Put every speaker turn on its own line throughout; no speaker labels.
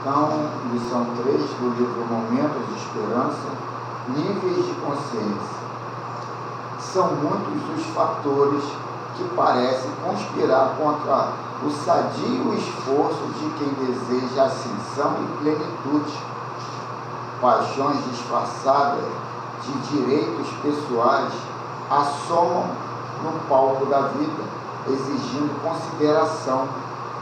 Então, lição 3 do livro Momentos de Esperança, níveis de consciência. São muitos os fatores que parecem conspirar contra o sadio esforço de quem deseja ascensão e plenitude. Paixões disfarçadas de direitos pessoais assomam no palco da vida, exigindo consideração,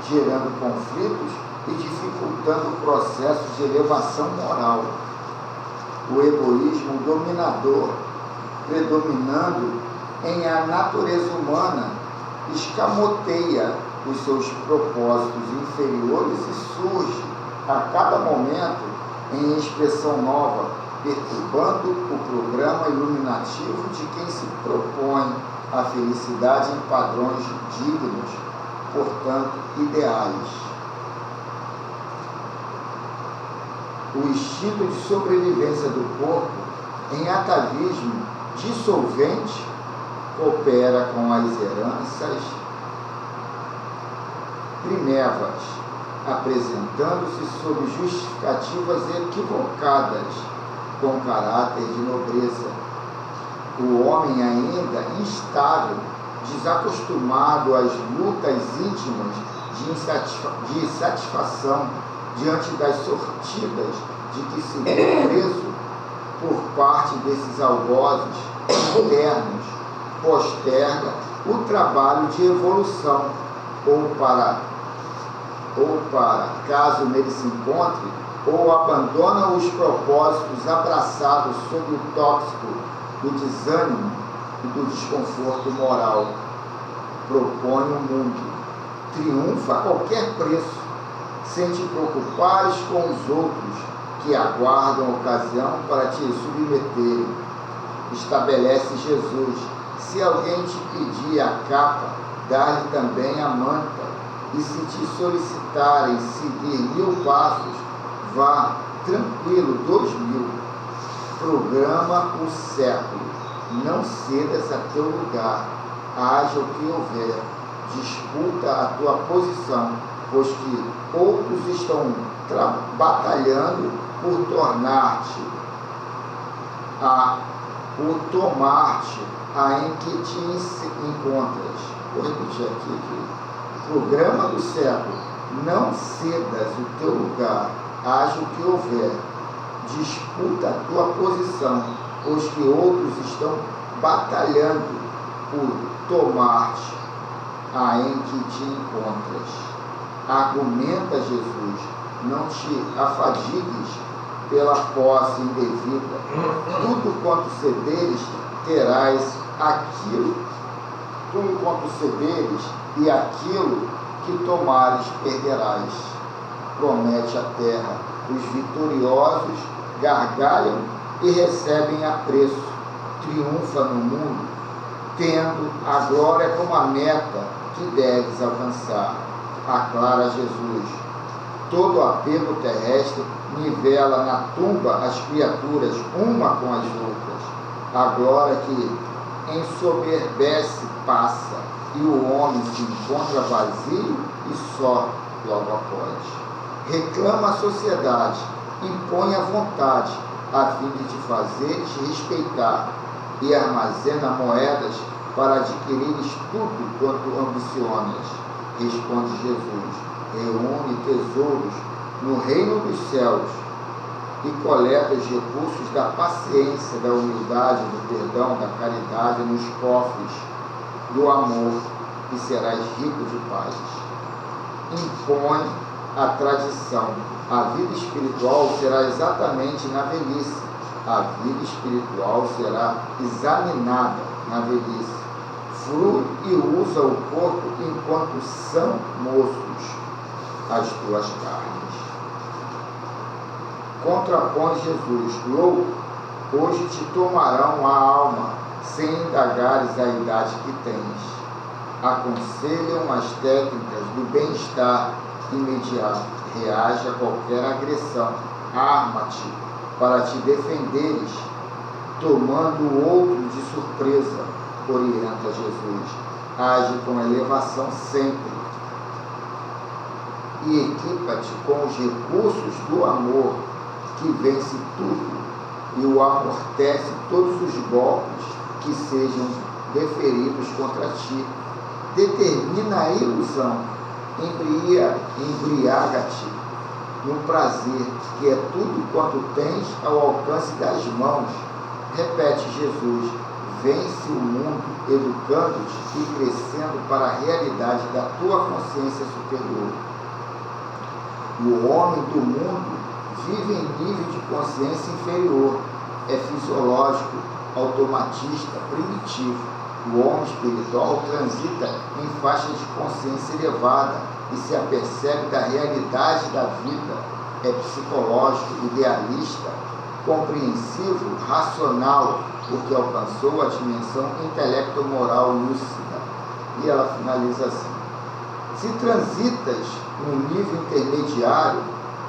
gerando conflitos e dificultando o processo de elevação moral. O egoísmo dominador, predominando em a natureza humana, escamoteia os seus propósitos inferiores e surge a cada momento em expressão nova, perturbando o programa iluminativo de quem se propõe a felicidade em padrões dignos, portanto, ideais. O instinto de sobrevivência do corpo, em atavismo dissolvente, coopera com as heranças primevas, apresentando-se sob justificativas equivocadas, com caráter de nobreza. O homem ainda instável, desacostumado às lutas íntimas de insatisfação diante das sortidas de que se vê preso por parte desses algozes internos, posterga o trabalho de evolução, ou para caso nele se encontre, ou abandona os propósitos abraçados sob o tóxico do desânimo e do desconforto moral. Propõe o mundo, triunfa a qualquer preço, sem te preocupares com os outros que aguardam a ocasião para te submeterem. Estabelece Jesus: se alguém te pedir a capa, dá-lhe também a manta, e se te solicitarem seguir 1000 passos, vá tranquilo 2000. Programa o século, não cedas a teu lugar, haja o que houver, disputa a tua posição, pois que outros estão batalhando por tomar-te a em que te encontras. Vou repetir aqui. Programa do século, não cedas o teu lugar, haja o que houver, disputa a tua posição, pois que outros estão batalhando por tomar-te a em que te encontras. Argumenta Jesus: não te afadigues pela posse indevida. Tudo quanto cederes, terás aquilo. Tudo quanto cederes, e aquilo que tomares, perderás. Promete a terra: os vitoriosos gargalham e recebem apreço. Triunfa no mundo, tendo a glória como a meta que deves alcançar. Aclara Jesus: todo apego terrestre nivela na tumba as criaturas uma com as outras. A glória que ensoberbece passa, e o homem se encontra vazio e só logo após. Reclama a sociedade, impõe a vontade, a fim de te fazeres respeitar, e armazena moedas para adquirires tudo quanto ambicionas. Responde Jesus: reúne tesouros no reino dos céus e coleta os recursos da paciência, da humildade, do perdão, da caridade nos cofres do amor, e serás rico de paz. Impõe a tradição: a vida espiritual será exatamente na velhice. A vida espiritual será examinada na velhice. Frui e usa o corpo enquanto são moços as tuas carnes. Contrapõe Jesus: louco, hoje te tomarão a alma, sem indagares a idade que tens. Aconselham as técnicas do bem-estar imediato. Reage a qualquer agressão. Arma-te para te defenderes, tomando o outro de surpresa. Orienta Jesus: age com elevação sempre. e equipa-te com os recursos do amor, que vence tudo e o amortece todos os golpes que sejam deferidos contra ti. Determina a ilusão, embriaga-te no prazer, que é tudo quanto tens ao alcance das mãos. Repete Jesus: vence o mundo, educando-te e crescendo para a realidade da tua consciência superior. O homem do mundo vive em nível de consciência inferior, é fisiológico, automatista, primitivo. O homem espiritual transita em faixa de consciência elevada e se apercebe da realidade da vida. É psicológico, idealista, compreensivo, racional, porque alcançou a dimensão intelecto-moral lúcida. E ela finaliza assim: se transitas no nível intermediário,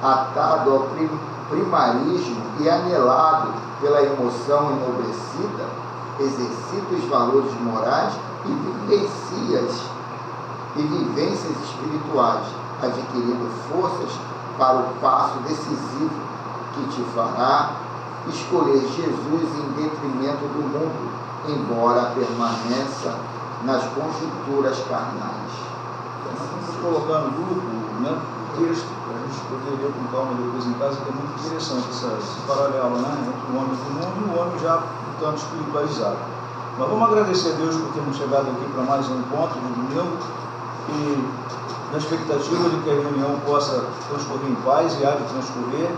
atado ao primarismo e anelado pela emoção enobrecida, exercita os valores morais e vivências espirituais, adquirindo forças para o passo decisivo que te fará escolher Jesus em detrimento do mundo, embora permaneça nas conjunturas carnais.
Vamos colocar no grupo, né, o texto, para a gente poder ler com calma depois em casa, que é muito interessante esse paralelo, né, entre o homem do mundo e o homem já um tanto espiritualizado. Mas vamos agradecer a Deus por termos chegado aqui para mais um encontro de domingo e na expectativa de que a reunião possa transcorrer em paz e há de transcorrer,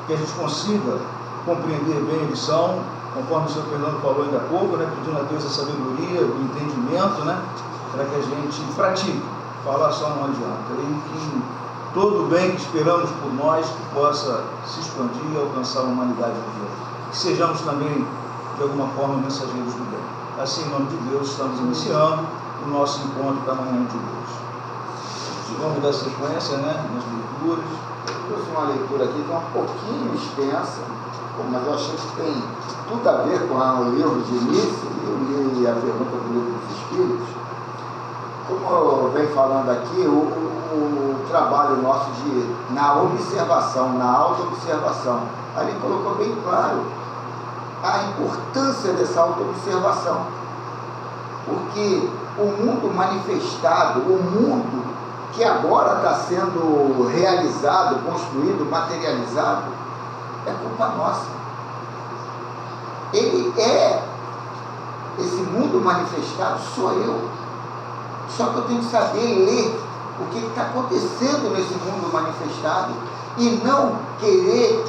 que a gente consiga compreender bem a lição, conforme o Sr. Fernando falou ainda há pouco, né, pedindo a Deus a sabedoria, o entendimento, né, para que a gente pratique. Falar só não adianta. E que todo o bem que esperamos por nós que possa se expandir e alcançar a humanidade de Deus. Que sejamos também, de alguma forma, mensageiros do bem. Assim, em nome de Deus, estamos iniciando o nosso encontro da manhã de Deus. Vamos dar sequência, né, nas leituras.
Eu trouxe uma leitura aqui que é um pouquinho extensa, mas eu achei que tem tudo a ver com o livro de início, e eu li a pergunta do livro dos Espíritos. Como eu venho falando aqui, o trabalho nosso na observação, na auto-observação, ali colocou bem claro a importância dessa auto-observação, porque o mundo manifestado, o mundo que agora está sendo realizado, construído, materializado, é culpa nossa. Ele é, esse mundo manifestado sou eu. Só que eu tenho que saber ler o que está acontecendo nesse mundo manifestado e não querer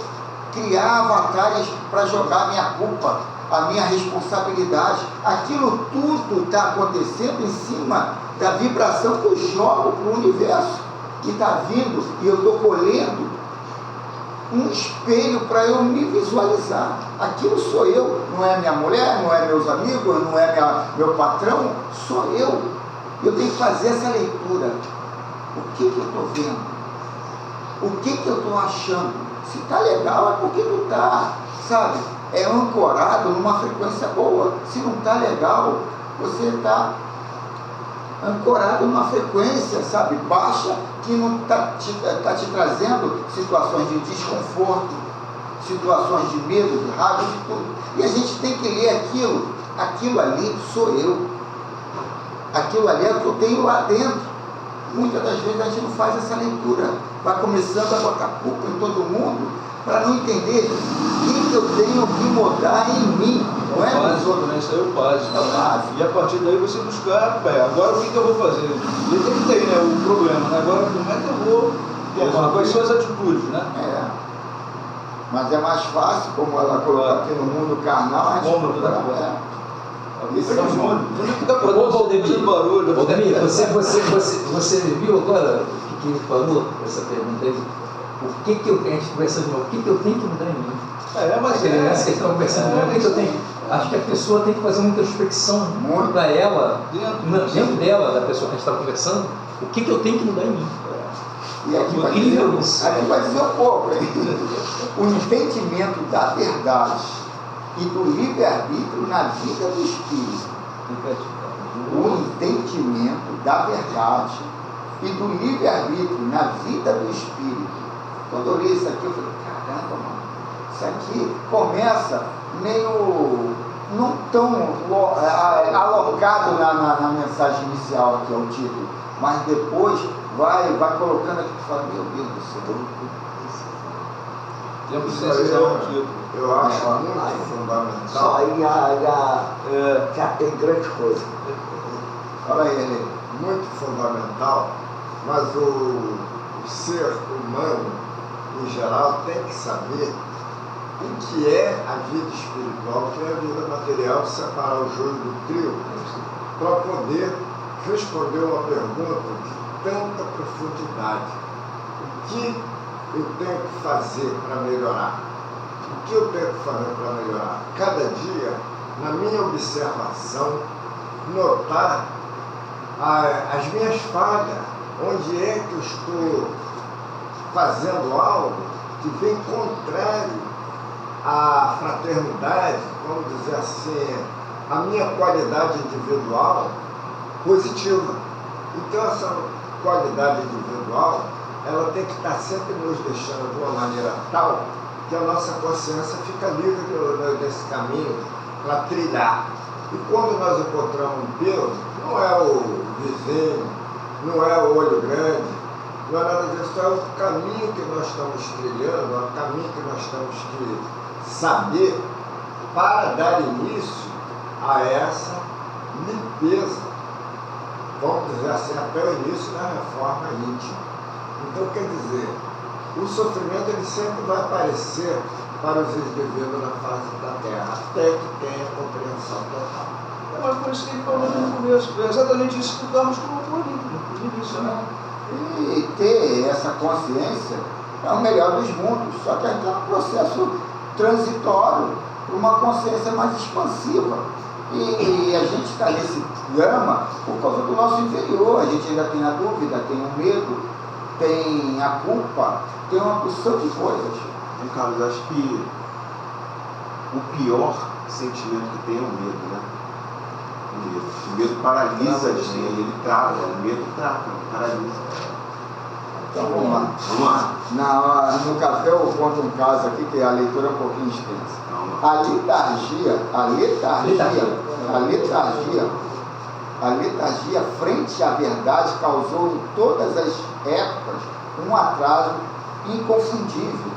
criar avatares para jogar minha culpa, a minha responsabilidade. Aquilo tudo está acontecendo em cima da vibração que eu jogo para o universo, que está vindo, e eu estou colhendo um espelho para eu me visualizar. Aquilo sou eu, não é minha mulher, não é meus amigos, não é meu patrão, sou eu. Eu tenho que fazer essa leitura. O que eu estou vendo? O que eu estou achando? Se está legal é porque não está, sabe? É ancorado numa frequência boa. Se não está legal, você está ancorado numa frequência, sabe, baixa, que não está te trazendo situações de desconforto, situações de medo, de raiva, de tudo. E a gente tem que ler aquilo ali sou eu. Aquilo ali é o que eu tenho lá dentro. Muitas das vezes a gente não faz essa leitura, vai começando a botar culpa em todo mundo, para não entender o que eu tenho que mudar em mim. Não é
base, né? Isso aí é o base.
É o base.
E a partir daí você buscar, agora o que eu vou fazer? E ele tem, né, o problema, né? Agora como é que eu vou tomar? Quais são as atitudes, né?
É. Mas é mais fácil, como ela colocou aqui no mundo carnal, a gente
Valdemir, você viu agora o que ele falou, essa pergunta aí? O que eu tenho, a gente conversa de novo, o que eu tenho que mudar em mim? Essa questão conversando o que eu tenho. Acho que a pessoa tem que fazer uma introspecção para ela, dentro dela, da pessoa que a gente está conversando, o que eu tenho que mudar em mim.
E aqui vai dizer um pouco, hein? O entendimento da verdade e do livre-arbítrio na vida do espírito. O entendimento da verdade e do livre-arbítrio na vida do espírito. Quando eu li isso aqui, eu falei, caramba, mano, isso aqui começa meio não tão alocado na mensagem inicial, que é o título, mas depois vai colocando aqui e fala, meu Deus do céu.
Eu acho muito fundamental.
Só aí já tem grande coisa.
Fala aí, Helene.
Muito fundamental, mas o ser humano, em geral, tem que saber o que é a vida espiritual, o que é a vida material, separar o joio do trigo, para poder responder uma pergunta de tanta profundidade. O que eu tenho que fazer para melhorar? O que eu tenho que fazer para melhorar? Cada dia, na minha observação, notar as minhas falhas, onde é que eu estou fazendo algo que vem contrário à fraternidade, vamos dizer assim, a minha qualidade individual positiva. Então essa qualidade individual, ela tem que estar sempre nos deixando de uma maneira tal que a nossa consciência fica livre desse caminho para trilhar. E quando nós encontramos um Deus, não é o vizinho, não é o olho grande, não é nada disso, é o caminho que nós estamos trilhando, é o caminho que nós temos que saber para dar início a essa limpeza, vamos dizer assim, até o início da reforma íntima. Então, quer dizer, o sofrimento ele sempre vai aparecer para os indivíduos na face da Terra, até que tenha compreensão total.
Mas por isso que ele falou no começo, é exatamente isso que o Carlos colocou ali, no início, né?
E ter essa consciência é o melhor dos mundos, só que está um processo transitório para uma consciência mais expansiva. E a gente está nesse drama por causa do nosso interior, a gente ainda tem a dúvida, tem o medo, tem a culpa, tem uma porção de coisas.
Carlos, acho que o pior sentimento que tem é o medo, né? O medo paralisa a gente, ele trava, o medo trava, paralisa.
Então vamos lá. No café eu conto um caso aqui que a leitura é um pouquinho extensa. A letargia frente à verdade causou em todas as épocas um atraso inconfundível.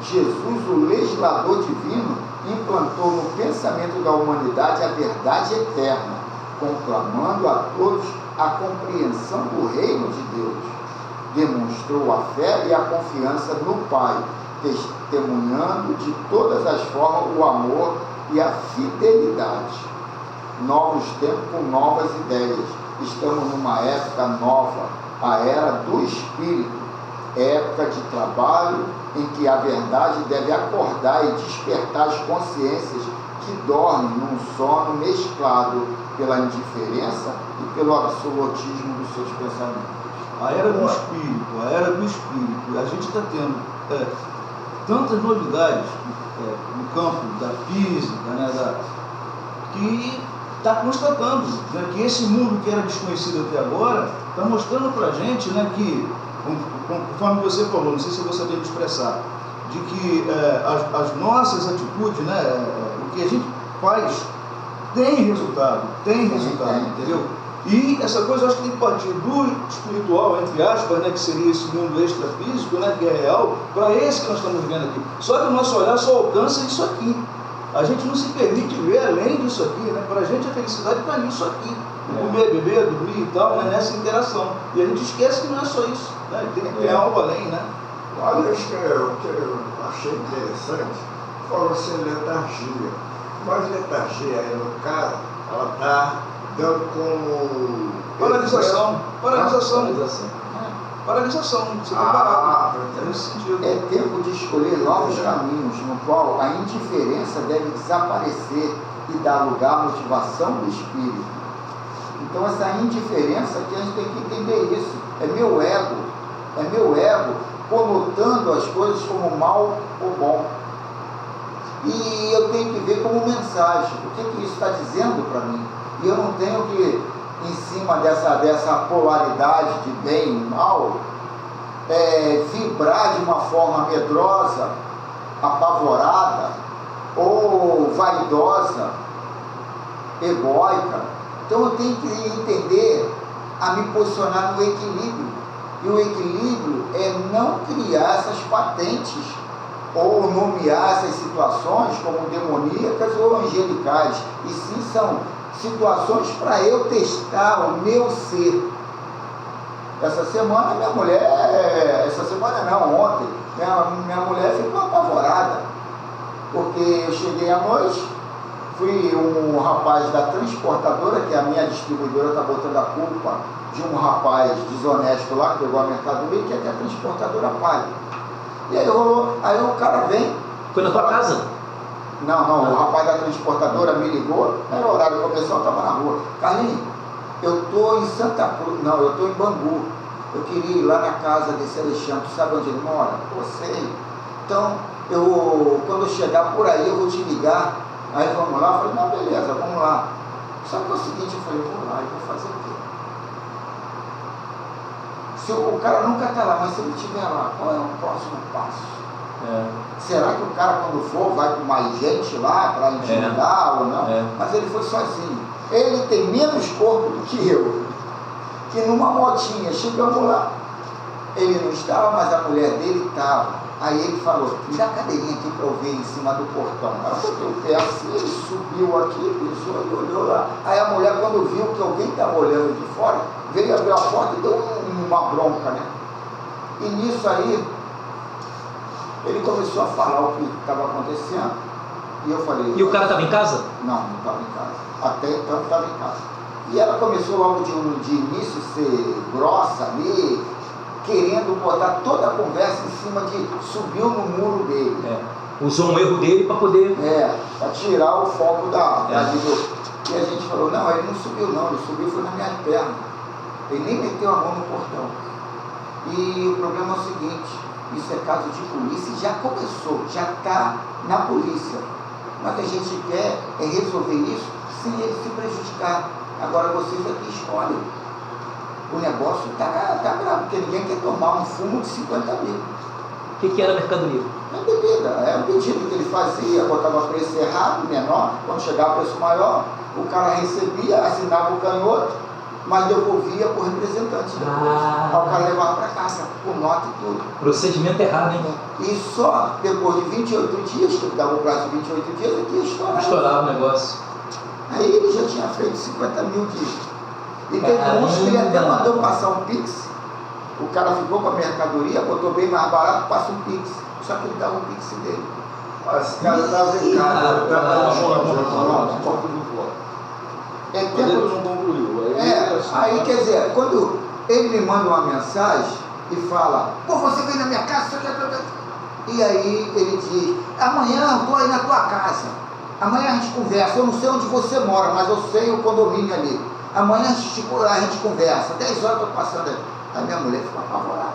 Jesus, o legislador divino, implantou no pensamento da humanidade a verdade eterna, conclamando a todos a compreensão do reino de Deus. Demonstrou a fé e a confiança no Pai, testemunhando de todas as formas o amor e a fidelidade. Novos tempos com novas ideias. Estamos numa época nova, a era do Espírito, época de trabalho em que a verdade deve acordar e despertar as consciências que dormem num sono mesclado pela indiferença e pelo absolutismo dos seus pensamentos.
A era do Espírito. A gente está tendo tantas novidades no campo da física, né, que está constatando, né, que esse mundo que era desconhecido até agora está mostrando para a gente, né, que, conforme você falou, não sei se você sabia me expressar, de que as nossas atitudes, né, o que a gente faz tem resultado, entendeu? E essa coisa eu acho que tem que partir do espiritual, entre aspas, né, que seria esse mundo extrafísico, né, que é real, para esse que nós estamos vendo aqui. Só que o nosso olhar só alcança isso aqui. A gente não se permite ver além disso aqui, né? Para a gente a felicidade está nisso aqui. Comer, beber, dormir e tal, né? Nessa interação. E a gente esquece que não é só isso, né? Tem algo além, né?
Olha, o que eu achei interessante, falou assim, letargia. Mas letargia aí no caso, ela está dando como...
Paralisação. Você está parado.
É
nesse sentido.
É tempo de escolher novos caminhos, no qual a indiferença deve desaparecer e dar lugar à motivação do espírito. Então essa indiferença que a gente tem que entender isso. É meu ego conotando as coisas como mal ou bom. E eu tenho que ver como mensagem, o que isso está dizendo para mim. E eu não tenho que em cima dessa polaridade de bem e mal, vibrar de uma forma medrosa, apavorada, ou vaidosa, egóica. Então eu tenho que entender a me posicionar no equilíbrio. E o equilíbrio é não criar essas patentes ou nomear essas situações como demoníacas ou angelicais, e sim são situações para eu testar o meu ser. Essa semana minha mulher, ontem, minha mulher ficou apavorada, porque eu cheguei à noite, fui um rapaz da transportadora, que a minha distribuidora está botando a culpa de um rapaz desonesto lá, que pegou a mercadoria, que até a transportadora paga. E aí o cara vem...
Foi na tua casa?
Não, o rapaz da transportadora me ligou, era o horário comercial, eu estava na rua. Carlinhos, eu estou em Santa Cruz, não, eu estou em Bangu. Eu queria ir lá na casa desse Alexandre, sabe onde ele mora? Eu sei. Então, quando eu chegar por aí, eu vou te ligar. Aí vamos lá, eu falei, não, beleza, vamos lá. Só que é o seguinte, eu falei, vou lá, e vou fazer o quê? Se o cara nunca está lá, mas se ele estiver lá, qual é o próximo passo? Será que o cara, quando for, vai com mais gente lá para intimidar ou não? Mas ele foi sozinho. Ele tem menos corpo do que eu. Que numa motinha, chegamos lá, ele não estava, mas a mulher dele estava. Aí ele falou, me dá a cadeirinha aqui para eu ver em cima do portão. Ela botou o pé assim, ele subiu aqui, pisou e olhou lá. Aí a mulher, quando viu que alguém estava olhando de fora, veio abrir a porta e deu uma bronca, né? E nisso aí, ele começou a falar o que estava acontecendo. E eu falei...
E o cara estava em casa?
Não estava em casa. Até então estava em casa. E ela começou logo de início a ser grossa ali, querendo botar toda a conversa em cima de subiu no muro dele.
Usou um erro dele para poder...
para tirar o foco da vida. E a gente falou, não, ele não subiu não, ele subiu foi na minha perna. Ele nem meteu a mão no portão. E o problema é o seguinte, isso é caso de polícia e já começou, já está na polícia. Mas a gente quer resolver isso sem ele se prejudicar. Agora vocês aqui escolhem. O negócio está bravo, porque ninguém quer tomar um fumo de 50 mil.
O que era a mercadoria?
É bebida, é o pedido que ele fazia, botava preço errado, menor, quando chegava preço maior, o cara recebia, assinava o canhoto, mas devolvia por representante depois. Aí o cara levava para casa, com nota e tudo.
Procedimento errado, hein?
E só depois de 28 dias, que ele dava o prazo de 28 dias, é que ia
estourar o negócio.
Aí ele já tinha feito 50 mil de... E teve uns que ele até mandou passar um Pix. O cara ficou com a mercadoria, botou bem mais barato, passa um Pix. Só que ele dava um Pix dele.
Esse cara estava em casa,
aí quer dizer, quando ele me manda uma mensagem e fala, pô, você vem na minha casa, e aí ele diz, amanhã eu estou aí na tua casa, amanhã a gente conversa, eu não sei onde você mora, mas eu sei o condomínio ali, amanhã a gente conversa, 10 horas eu estou passando aí. Aí minha mulher ficou apavorada.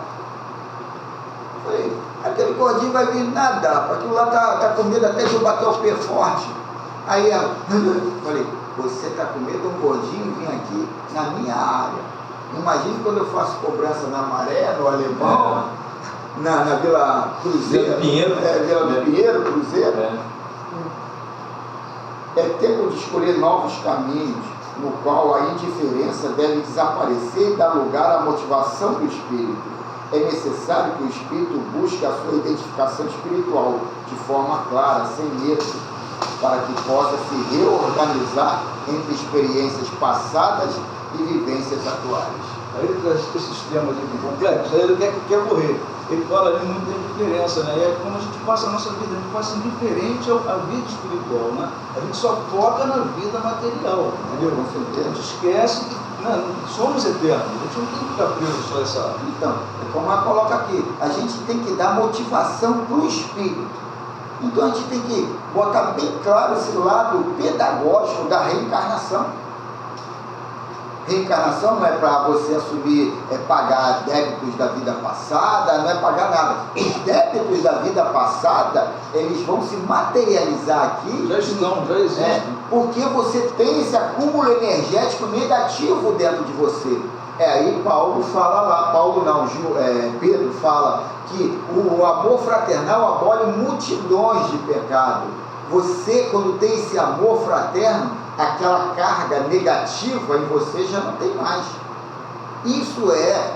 Falei, aquele gordinho vai vir nadar, porque aquilo lá tá com medo até de eu bater o pé forte. Aí ela, falei, você está com medo de um gordinho vir aqui na minha área. Imagine quando eu faço cobrança na Maré, no Alemão, na Vila Cruzeiro. Vila do Pinheiro, Cruzeiro. É tempo de escolher novos caminhos, no qual a indiferença deve desaparecer e dar lugar à motivação do espírito. É necessário que o espírito busque a sua identificação espiritual de forma clara, sem medo, para que possa se reorganizar entre experiências passadas e vivências atuais.
Aí esses temas aqui complexos, aí ele quer morrer. Ele fala ali muito da indiferença, né? E é como a gente passa a nossa vida, a gente passa indiferente à vida espiritual, né? A gente só foca na vida material, entendeu? A gente esquece que somos eternos, a gente não tem que ficar preso só essa...
Então, como ela coloca aqui, a gente tem que dar motivação para o espírito. Então a gente tem que botar bem claro esse lado pedagógico da reencarnação. Reencarnação não é para você assumir, pagar débitos da vida passada, não é pagar nada. Os débitos da vida passada eles vão se materializar aqui.
Já existem.
Porque você tem esse acúmulo energético negativo dentro de você. Aí Paulo fala lá, Pedro fala que o amor fraternal abole multidões de pecado. Você, quando tem esse amor fraterno, aquela carga negativa em você já não tem mais. Isso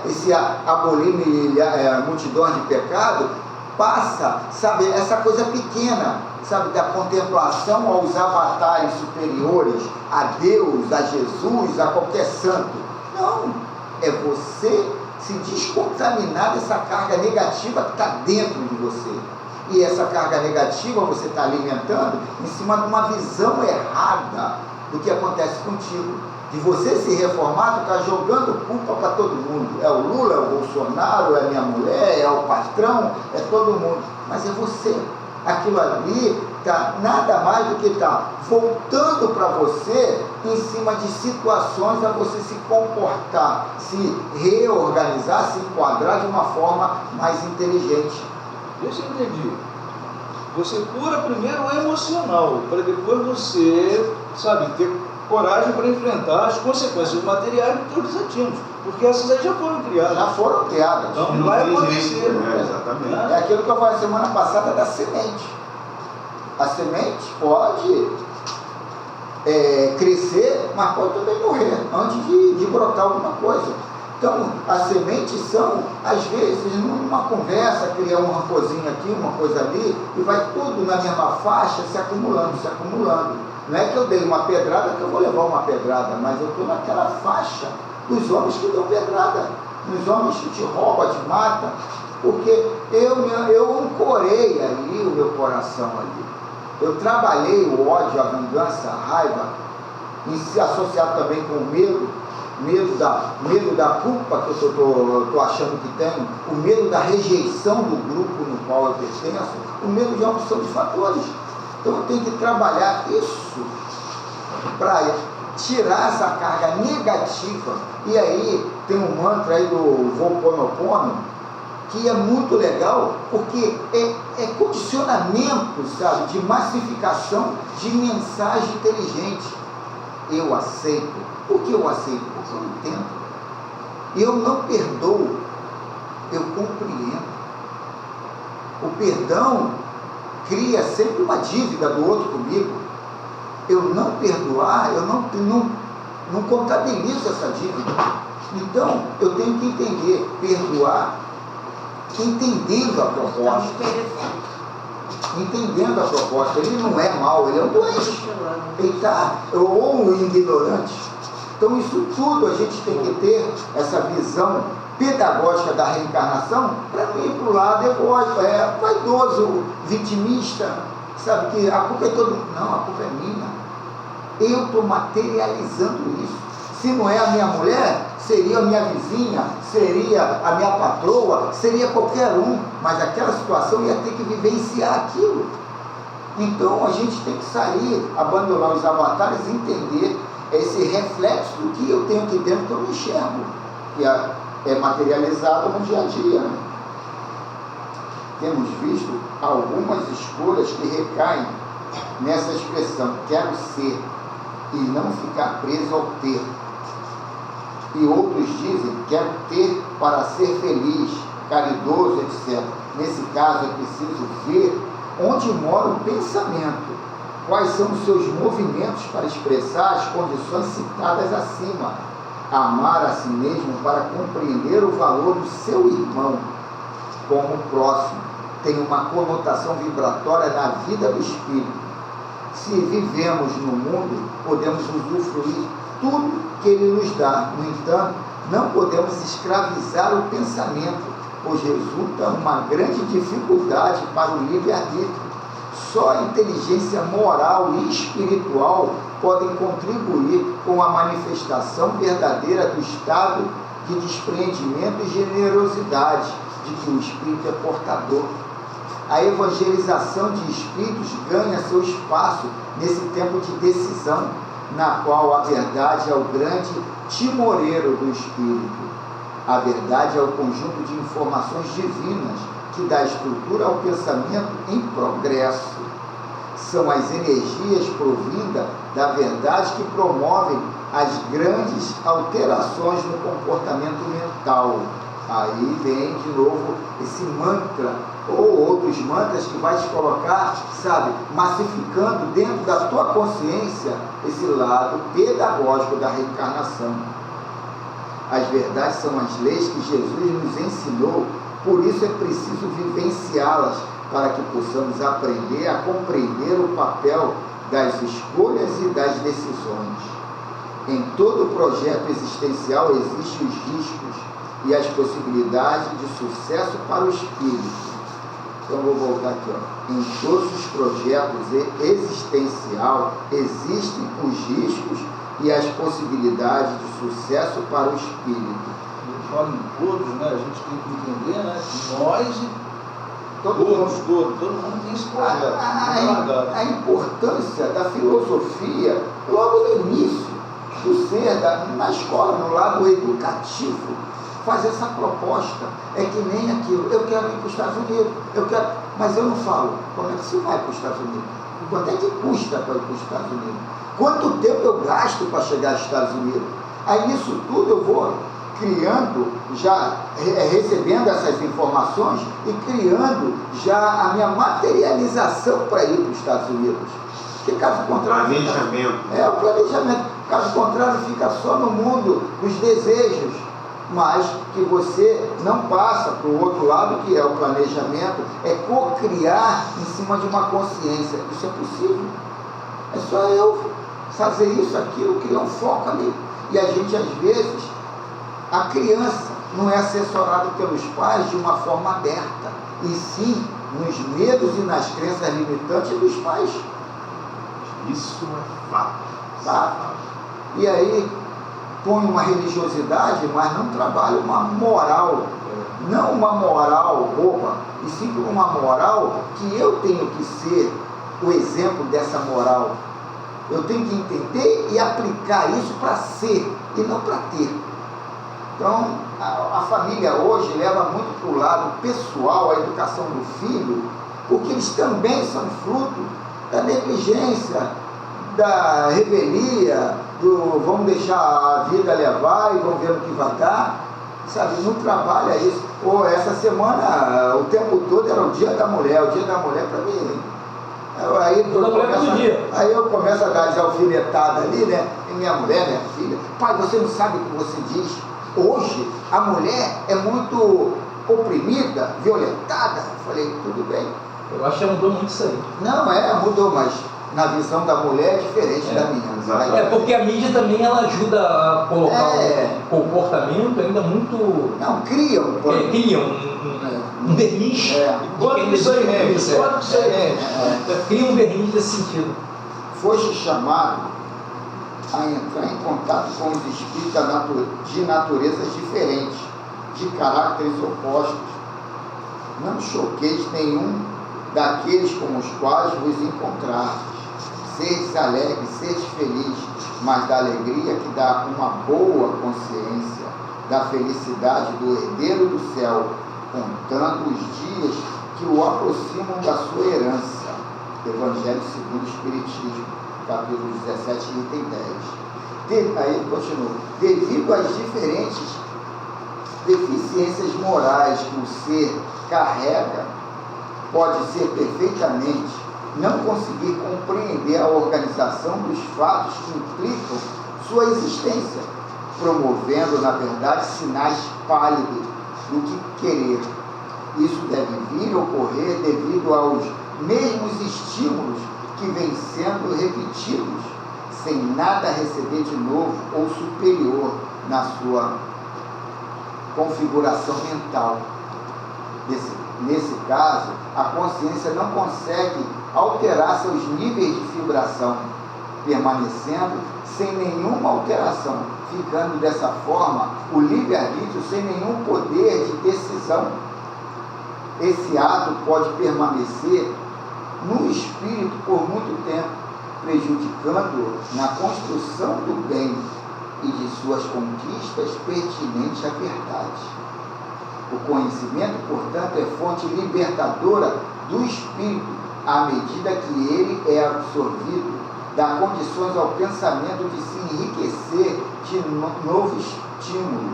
esse abolir multidões de pecado, passa, sabe, essa coisa pequena, sabe, da contemplação aos avatares superiores, a Deus, a Jesus, a qualquer santo. Não, é você se descontaminar dessa carga negativa que está dentro de você. E essa carga negativa você está alimentando em cima de uma visão errada do que acontece contigo. De você se reformar, tu está jogando culpa para todo mundo. É o Lula, é o Bolsonaro, é minha mulher, é o patrão, é todo mundo. Mas é você. Aquilo ali está nada mais do que está voltando para você em cima de situações a você se comportar, se reorganizar, se enquadrar de uma forma mais inteligente.
Deixa eu entender. Você cura primeiro o emocional, para depois você, sabe, ter coragem para enfrentar as consequências materiais dos teus desatinos, porque essas aí já foram criadas.
Já foram criadas.
Então não vai acontecer.
Exatamente.
É aquilo que eu falei semana passada da semente. A semente pode crescer, mas pode também morrer antes de brotar alguma coisa. Então, as sementes são, às vezes, numa conversa, criar um rampozinho aqui, uma coisa ali, e vai tudo na mesma faixa, se acumulando. Não é que eu dei uma pedrada que eu vou levar uma pedrada, mas eu estou naquela faixa dos homens que dão pedrada, dos homens que te roubam, te matam, porque eu ancorei ali o meu coração ali. Eu trabalhei o ódio, a vingança, a raiva, e se associado também com o medo da culpa que eu estou achando que tenho, o medo da rejeição do grupo no qual eu pertenço, o medo de uma opção de fatores. Então eu tenho que trabalhar isso para tirar essa carga negativa. E aí tem um mantra aí do Ho'oponopono, que é muito legal, porque é condicionamento, sabe, de massificação de mensagem inteligente. Eu aceito. Por que eu aceito? Porque eu entendo. Eu não perdoo, eu compreendo. O perdão cria sempre uma dívida do outro comigo. Eu não perdoar, eu não contabilizo essa dívida. Então, eu tenho que entender, perdoar, entendendo a proposta. Entendendo a proposta. Ele não é mau, ele é um doente. Ele está, ou um ignorante. Então, isso tudo a gente tem que ter essa visão pedagógica da reencarnação para não ir para o lado egóico, vaidoso, vitimista, sabe, que a culpa é todo mundo. Não, a culpa é minha. Eu estou materializando isso. Se não é a minha mulher, seria a minha vizinha, seria a minha patroa, seria qualquer um, mas aquela situação ia ter que vivenciar aquilo. Então a gente tem que sair, abandonar os avatares e entender esse reflexo do que eu tenho aqui dentro que eu não enxergo, que é materializado no dia a dia. Né? Temos visto algumas escolhas que recaem nessa expressão, quero ser, e não ficar preso ao ter. E outros dizem, quero ter para ser feliz, caridoso, etc. Nesse caso é preciso ver onde mora o pensamento, quais são os seus movimentos para expressar as condições citadas acima, amar a si mesmo para compreender o valor do seu irmão como próximo, tem uma conotação vibratória na vida do espírito. Se vivemos no mundo, podemos usufruir tudo que ele nos dá. No entanto, não podemos escravizar o pensamento, pois resulta uma grande dificuldade para o livre-arbítrio. Só a inteligência moral e espiritual podem contribuir com a manifestação verdadeira do estado de despreendimento e generosidade de que o espírito é portador. A evangelização de espíritos ganha seu espaço nesse tempo de decisão, na qual a verdade é o grande timoreiro do espírito. A verdade é o conjunto de informações divinas que dá estrutura ao pensamento em progresso. São as energias provindas da verdade que promovem as grandes alterações no comportamento mental. Aí vem de novo esse mantra, ou outros mantras que vai te colocar, sabe, massificando dentro da tua consciência esse lado pedagógico da reencarnação. As verdades são as leis que Jesus nos ensinou, por isso é preciso vivenciá-las para que possamos aprender a compreender o papel das escolhas e das decisões. Em todo projeto existencial existem os riscos e as possibilidades de sucesso para o espírito. Então vou voltar aqui, ó. Em todos os projetos existenciais existem os riscos e as possibilidades de sucesso para o espírito.
Eu falo em todos, né? A gente tem que entender, né? Que nós e todo mundo tem esse projeto.
A importância da filosofia, logo no início do ser, na escola, no lado educativo, fazer essa proposta. É que nem aquilo, eu quero ir para os Estados Unidos, mas eu não falo, como é que se vai para os Estados Unidos? Quanto é que custa para ir para os Estados Unidos? Quanto tempo eu gasto para chegar aos Estados Unidos? Aí nisso tudo eu vou criando, já recebendo essas informações e criando já a minha materialização para ir para os Estados Unidos. Porque caso contrário...
Planejamento.
O planejamento. Caso contrário, fica só no mundo dos desejos, mas que você não passa para o outro lado, que é o planejamento, é co-criar em cima de uma consciência. Isso é possível. É só eu fazer isso, aquilo, criar um foco ali. E a gente, às vezes, a criança não é assessorada pelos pais de uma forma aberta, e sim nos medos e nas crenças limitantes dos pais.
Isso é fato.
Tá? E aí põe uma religiosidade, mas não trabalha uma moral, não uma moral boba, e sim por uma moral que eu tenho que ser o exemplo dessa moral. Eu tenho que entender e aplicar isso para ser e não para ter. Então, a família hoje leva muito para o lado pessoal a educação do filho, porque eles também são fruto da negligência, da revelia, do vamos deixar a vida levar e vamos ver o que vai dar, sabe? Não trabalha isso. Ou essa semana, o tempo todo era o dia da mulher para mim. Aí eu começo a dar de alfinetada ali, né? E minha mulher, minha filha, pai, você não sabe o que você diz. Hoje, a mulher é muito oprimida, violentada. Eu falei, tudo bem.
Eu acho que mudou muito isso aí.
Não, mudou, mas na visão da mulher é diferente da minha.
Porque a mídia também ela ajuda a colocar um comportamento ainda muito...
Não, cria
um verniz.
Quanto isso aí
Cria um verniz nesse sentido.
Foste chamado a entrar em contato com os espíritos de naturezas diferentes, de caráteres opostos. Não choqueis nenhum daqueles com os quais vos encontrastes. Sedes alegres, sedes felizes, mas da alegria que dá uma boa consciência, da felicidade do herdeiro do céu, contando os dias que o aproximam da sua herança. Evangelho segundo o Espiritismo, capítulo 17, item 10. Aí continua. Devido às diferentes deficiências morais que o ser carrega, pode ser perfeitamente não conseguir compreender a organização dos fatos que implicam sua existência, promovendo, na verdade, sinais pálidos do que querer. Isso deve vir a ocorrer devido aos mesmos estímulos que vêm sendo repetidos, sem nada receber de novo ou superior na sua configuração mental. Nesse caso, a consciência não consegue alterar seus níveis de vibração, permanecendo sem nenhuma alteração, ficando dessa forma o livre-arbítrio sem nenhum poder de decisão. Esse ato pode permanecer no espírito por muito tempo, prejudicando na construção do bem e de suas conquistas pertinentes à verdade. O conhecimento, portanto, é fonte libertadora do espírito, à medida que ele é absorvido, dá condições ao pensamento de se enriquecer de novo estímulo,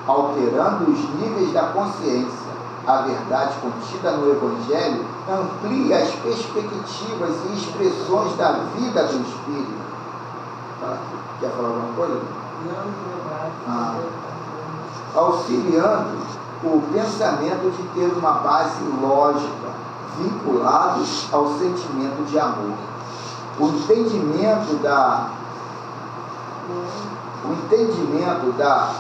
alterando os níveis da consciência. A verdade contida no Evangelho amplia as perspectivas e expressões da vida do espírito. Quer falar alguma coisa? Não. Auxiliando o pensamento de ter uma base lógica, vinculado ao sentimento de amor. O entendimento da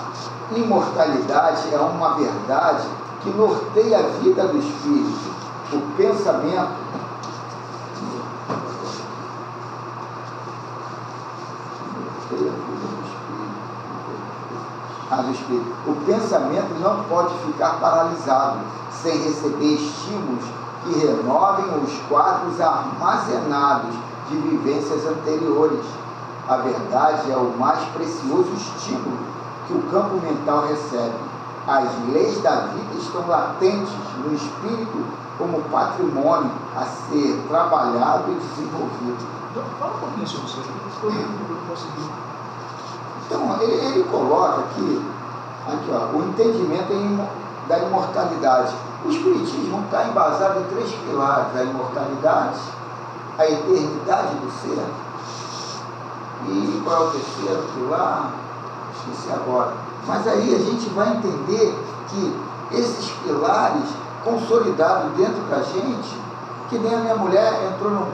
imortalidade é uma verdade que norteia a vida do espírito. O pensamento do espírito. O pensamento não pode ficar paralisado sem receber estímulos que renovem os quadros armazenados de vivências anteriores. A verdade é o mais precioso estímulo que o campo mental recebe. As leis da vida estão latentes no espírito como patrimônio a ser trabalhado e desenvolvido.
Então, fala um pouquinho sobre isso aqui, porque eu não consegui.
Então, ele coloca aqui ó, o entendimento da imortalidade. O Espiritismo está embasado em 3 pilares: a imortalidade, a eternidade do ser, e qual é o terceiro pilar? Esqueci agora. Mas aí a gente vai entender que esses pilares consolidados dentro da gente, que nem a minha mulher entrou num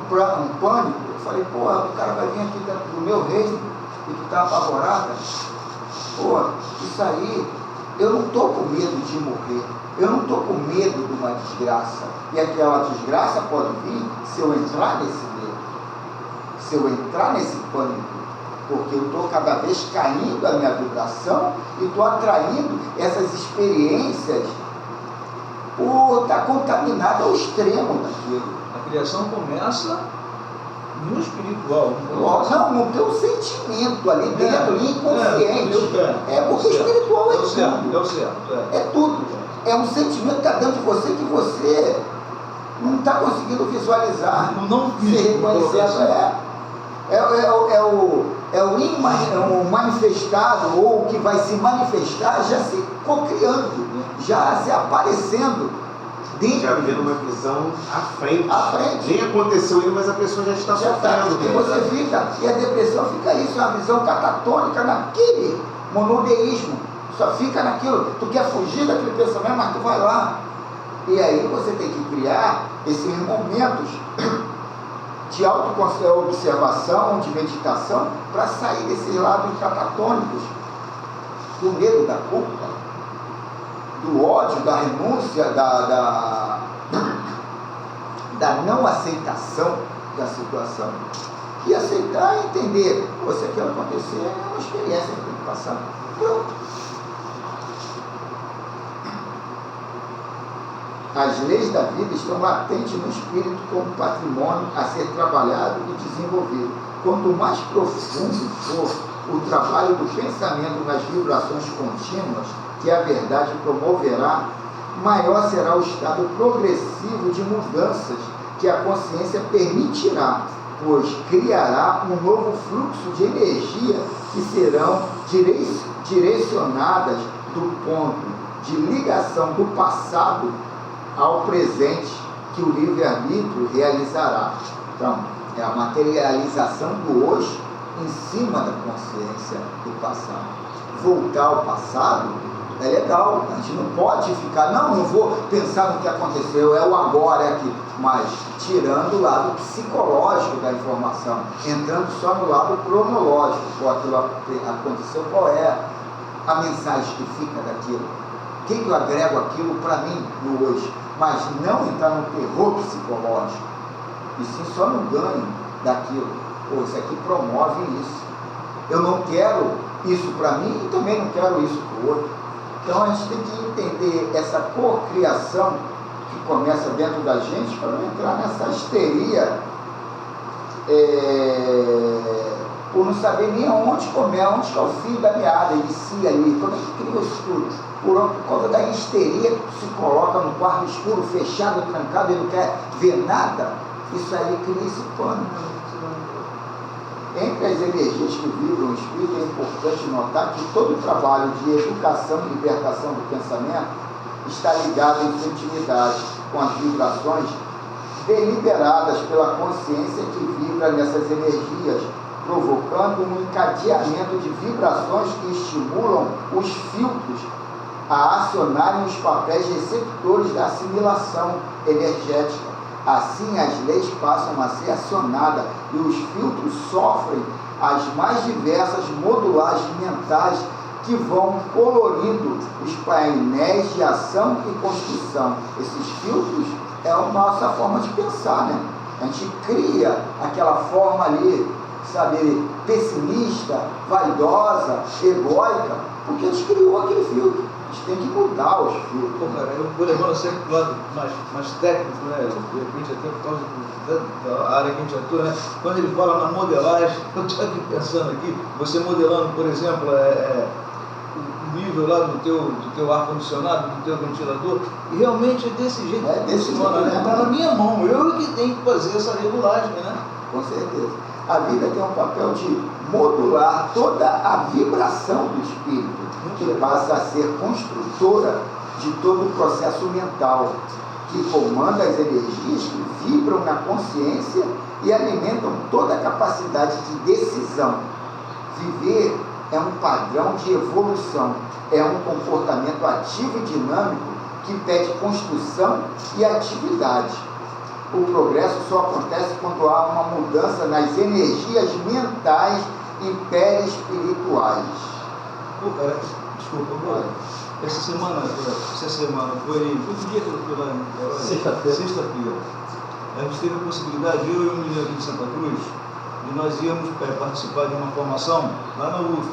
pânico. Eu falei, porra, o cara vai vir aqui dentro do meu reino e tu está apavorada. Pô, isso aí, eu não estou com medo de morrer, eu não estou com medo de uma desgraça, e aquela desgraça pode vir se eu entrar nesse medo, se eu entrar nesse pânico, porque eu estou cada vez caindo a minha vibração e estou atraindo essas experiências por estar contaminado ao extremo daquilo.
A criação começa no espiritual.
Não tem um sentimento ali dentro, inconsciente. Porque o espiritual é tudo. É tudo. É um sentimento que está dentro de você que você não está conseguindo visualizar.
Não
se reconhecer. O manifestado, ou o que vai se manifestar, já se cocriando, já se aparecendo.
Já vendo uma visão à frente. Nem
Nem
aconteceu ainda, mas a pessoa já está sofrendo.
E você fica, e a depressão fica isso, é uma visão catatônica naquele monodeísmo. Só fica naquilo, tu quer fugir daquele pensamento, mas tu vai lá. E aí você tem que criar esses momentos de autoobservação, de meditação, para sair desses lados catatônicos, do medo, da culpa, do ódio, da renúncia, da não aceitação da situação. E aceitar e entender, se aquilo acontecer, é uma experiência que tem que passar. Pronto. As leis da vida estão latentes no espírito como patrimônio a ser trabalhado e desenvolvido. Quanto mais profundo for o trabalho do pensamento nas vibrações contínuas, que a verdade promoverá, maior será o estado progressivo de mudanças que a consciência permitirá, pois criará um novo fluxo de energia que serão direcionadas do ponto de ligação do passado ao presente que o livre-arbítrio realizará. Então, é a materialização do hoje em cima da consciência do passado. Voltar ao passado é legal, a gente não pode ficar, não vou pensar no que aconteceu, é o agora, é aqui, mas tirando o lado psicológico da informação, entrando só no lado cronológico, aquilo aconteceu, qual é a mensagem que fica daquilo, o que eu agrego aquilo para mim no hoje, mas não entrar no terror psicológico, e sim só no ganho daquilo. Isso aqui promove isso, eu não quero isso para mim e também não quero isso para o outro. Então a gente tem que entender essa cocriação que começa dentro da gente para não entrar nessa histeria por não saber nem aonde comer, onde está o fio da meada, ele se ali, como é que criou isso tudo? Por causa da histeria que se coloca no quarto escuro, fechado, trancado, e não quer ver nada, isso aí cria esse pano. Entre as energias que vibram o espírito, é importante notar que todo o trabalho de educação e libertação do pensamento está ligado em sua intimidade com as vibrações deliberadas pela consciência que vibra nessas energias, provocando um encadeamento de vibrações que estimulam os filtros a acionarem os papéis receptores da assimilação energética. Assim, as leis passam a ser acionadas e os filtros sofrem as mais diversas modulagens mentais que vão colorindo os painéis de ação e construção. Esses filtros é a nossa forma de pensar, né? A gente cria aquela forma ali, sabe, pessimista, vaidosa, egóica, porque a gente criou aquele filtro. A gente tem que mudar os filtros.
Pô, cara, eu vou levando sempre para o lado mais técnico, né? De repente, até por causa da área que a gente atua, né? Quando ele fala na modelagem, eu estou aqui pensando aqui, você modelando, por exemplo, o nível lá do teu ar-condicionado, do teu ventilador, e realmente é desse jeito que funciona, né? Está na minha mão, eu que tenho que fazer essa regulagem, né?
Com certeza. A vida tem um papel de modular toda a vibração do espírito, que passa a ser construtora de todo o processo mental, que comanda as energias que vibram na consciência e alimentam toda a capacidade de decisão. Viver é um padrão de evolução, é um comportamento ativo e dinâmico que pede construção e atividade. O progresso só acontece quando há uma mudança nas energias mentais e perispirituais.
Desculpa, essa semana foi que dia que eu fui lá? Sexta-feira. A gente teve a possibilidade, eu e um menino aqui de Santa Cruz, de nós íamos participar de uma formação lá na UF.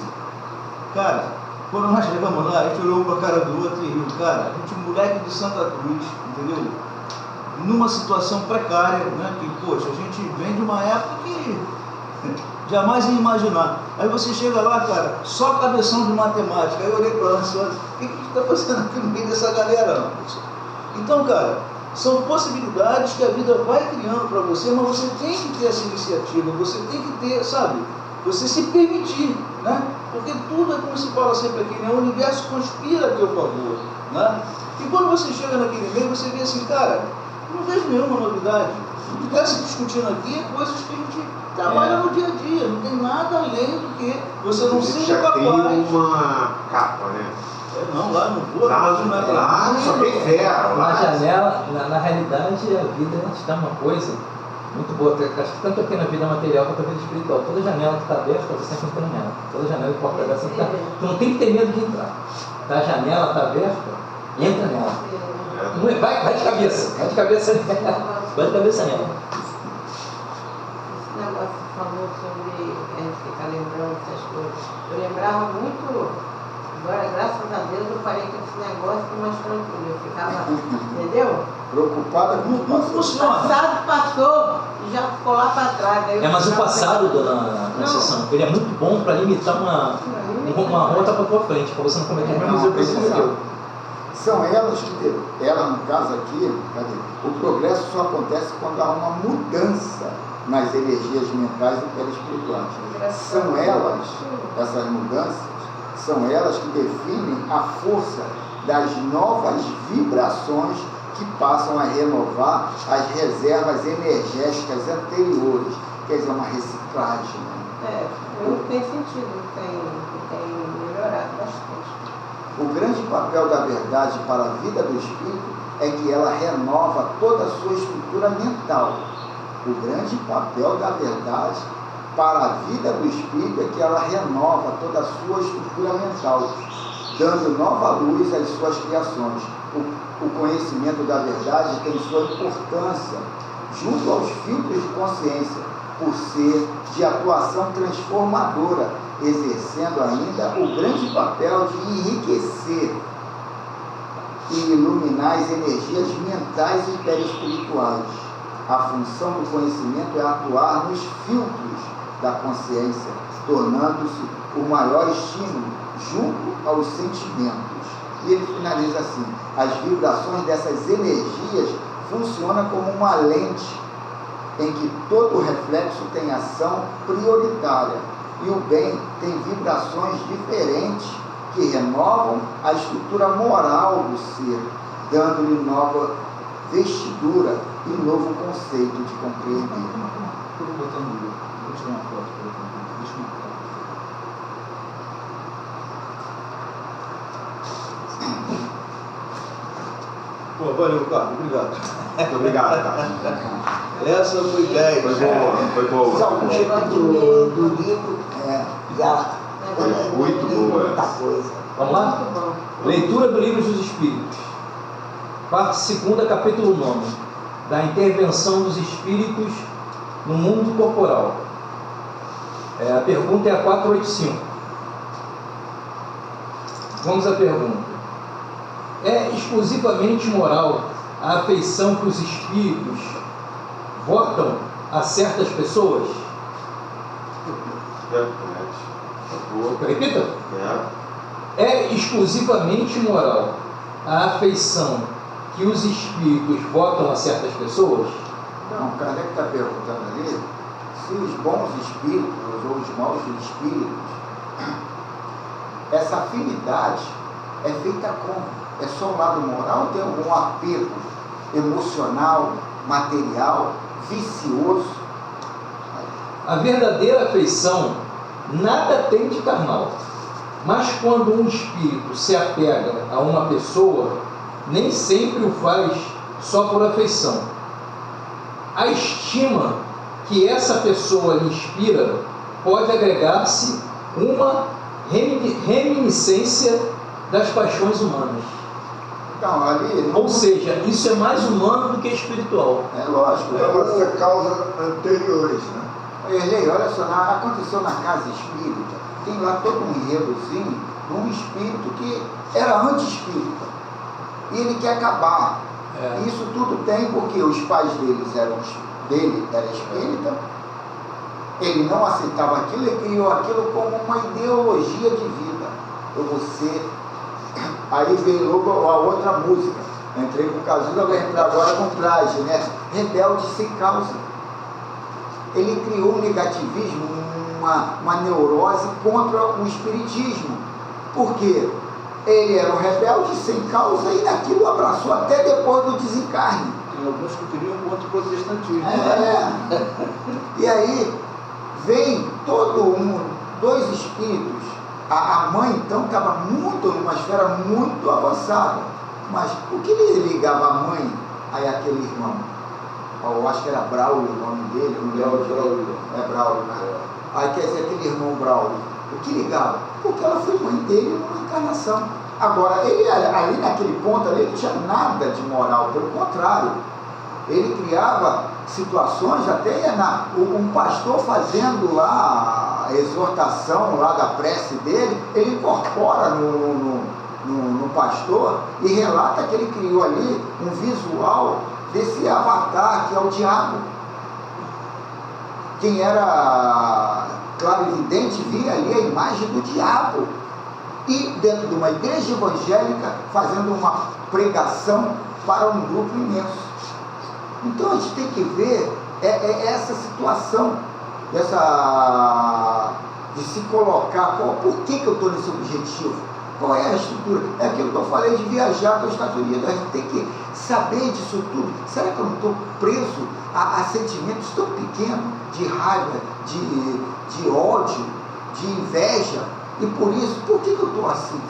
Cara, quando nós chegamos lá, a gente olhou um para a cara do outro e riu. Cara, a gente, moleque de Santa Cruz, entendeu? Numa situação precária, né? Que, poxa, a gente vem de uma época que jamais ia imaginar. Aí você chega lá, cara, só cabeção de matemática. Aí eu olhei para lá e disse, olha, o que a gente está fazendo aqui no meio dessa galera? Não? Então, cara, são possibilidades que a vida vai criando para você, mas você tem que ter essa iniciativa, você tem que ter, sabe, você se permitir, né? Porque tudo é como se fala sempre aqui, né? O universo conspira a teu favor, né? E quando você chega naquele meio, você vê assim, cara, não vejo nenhuma novidade. O que está se discutindo aqui é coisas que a gente trabalha no dia a dia, não tem nada além do que você não seja capaz.
Já tem uma capa, né?
Não, lá não vou, não é
lá só tem ferro.
Na janela, na realidade, a vida está uma coisa muito boa. Acho que tanto aqui na vida material quanto na vida espiritual. Toda janela que está aberta, você sempre entra nela. Toda janela que porta aberta, você tu não tem que ter medo de entrar. Tá, a janela está aberta, entra nela. Vai de cabeça, vai de cabeça nela. Vai de cabeça nela.
Esse negócio que falou sobre ficar lembrando essas coisas. Eu lembrava muito. Agora, graças a Deus, eu parei com esse negócio mais tranquilo. Eu ficava, entendeu?
Preocupada com o
Não funciona.
O passado passou e já ficou lá para trás.
Mas o passado, dona Conceição, ele é muito bom para limitar uma rota para tua frente, para você não cometer o mesmo erro que você cometeu.
São elas que, ela no caso aqui, o progresso só acontece quando há uma mudança nas energias mentais e perispirituais. São elas, essas mudanças, são elas que definem a força das novas vibrações que passam a renovar as reservas energéticas anteriores, quer dizer, uma reciclagem. Né?
Tem sentido, tem melhorado bastante.
O grande papel da verdade para a vida do espírito é que ela renova toda a sua estrutura mental. O grande papel da verdade para a vida do espírito é que ela renova toda a sua estrutura mental, dando nova luz às suas criações. O conhecimento da verdade tem sua importância junto aos filtros de consciência, por ser de atuação transformadora, exercendo ainda o grande papel de enriquecer e iluminar as energias mentais e perispirituais. A função do conhecimento é atuar nos filtros da consciência, tornando-se o maior estímulo junto aos sentimentos. E ele finaliza assim: as vibrações dessas energias funcionam como uma lente em que todo reflexo tem ação prioritária, e o bem tem vibrações diferentes que renovam a estrutura moral do ser, dando-lhe nova vestidura e novo conceito de compreender.
Estou botando o livro. Vou tirar uma foto para eu. Deixa eu marcar. Pô, valeu, Carlos. Obrigado.
Muito obrigado, cara.
Essa foi 10.
Foi boa, foi boa.
Só o título do livro já
Muito boa.
muita coisa.
Vamos lá?
Muito bom.
Leitura do Livro dos Espíritos. Parte 2, capítulo 9. Da intervenção dos espíritos no mundo corporal. A pergunta é a 485. Vamos à pergunta. É exclusivamente moral a afeição que os espíritos votam a certas pessoas? Repita. É exclusivamente moral a afeição que os espíritos votam a certas pessoas?
Então, o Kardec está perguntando ali se os bons espíritos ou os maus espíritos, essa afinidade é feita como? É só um lado moral ou tem algum apego emocional, material, vicioso?
A verdadeira afeição nada tem de carnal, mas quando um espírito se apega a uma pessoa, nem sempre o faz só por afeição. A estima que essa pessoa lhe inspira pode agregar-se uma reminiscência das paixões humanas.
Então, ali...
Ou seja, isso é mais humano do que espiritual.
É lógico.
Elas são causas anteriores, né?
Erlei, olha só, aconteceu na casa espírita, tem lá todo um enredozinho de um espírito que era anti-espírita. E ele quer acabar. Isso tudo tem porque os pais dele era espírita, ele não aceitava aquilo e criou aquilo como uma ideologia de vida. Eu vou ser. Aí veio logo a outra música. Entrei com o casulo, vou entrar agora com traje, né? Rebelde sem causa. Ele criou um negativismo, uma neurose contra o espiritismo. Por quê? Ele era um rebelde sem causa e naquilo abraçou até depois do desencarne.
Tem alguns que queriam contra o protestantismo.
E aí vem dois espíritos. A mãe então estava numa esfera muito avançada. Mas o que lhe ligava a mãe a aquele irmão? Eu acho que era Braulio o nome dele. Braulio. É Braulio, né? Aí quer dizer, aquele irmão Braulio. O que ligava? Porque ela foi mãe dele numa encarnação. Agora, ele ali naquele ponto ali, ele não tinha nada de moral, pelo contrário. Ele criava situações, até um pastor fazendo lá a exortação lá da prece dele, ele incorpora no pastor e relata que ele criou ali um visual desse avatar que é o diabo. Quem era clarividente via ali a imagem do diabo. E dentro de uma igreja evangélica fazendo uma pregação para um grupo imenso. Então a gente tem que ver essa situação, de se colocar, por que eu estou nesse objetivo? Qual é a estrutura? É aquilo que eu falei de viajar para os Estados Unidos. A gente tem que saber disso tudo. Será que eu não estou preso a sentimentos tão pequenos de raiva, de ódio, de inveja? E por isso, por que eu estou assim?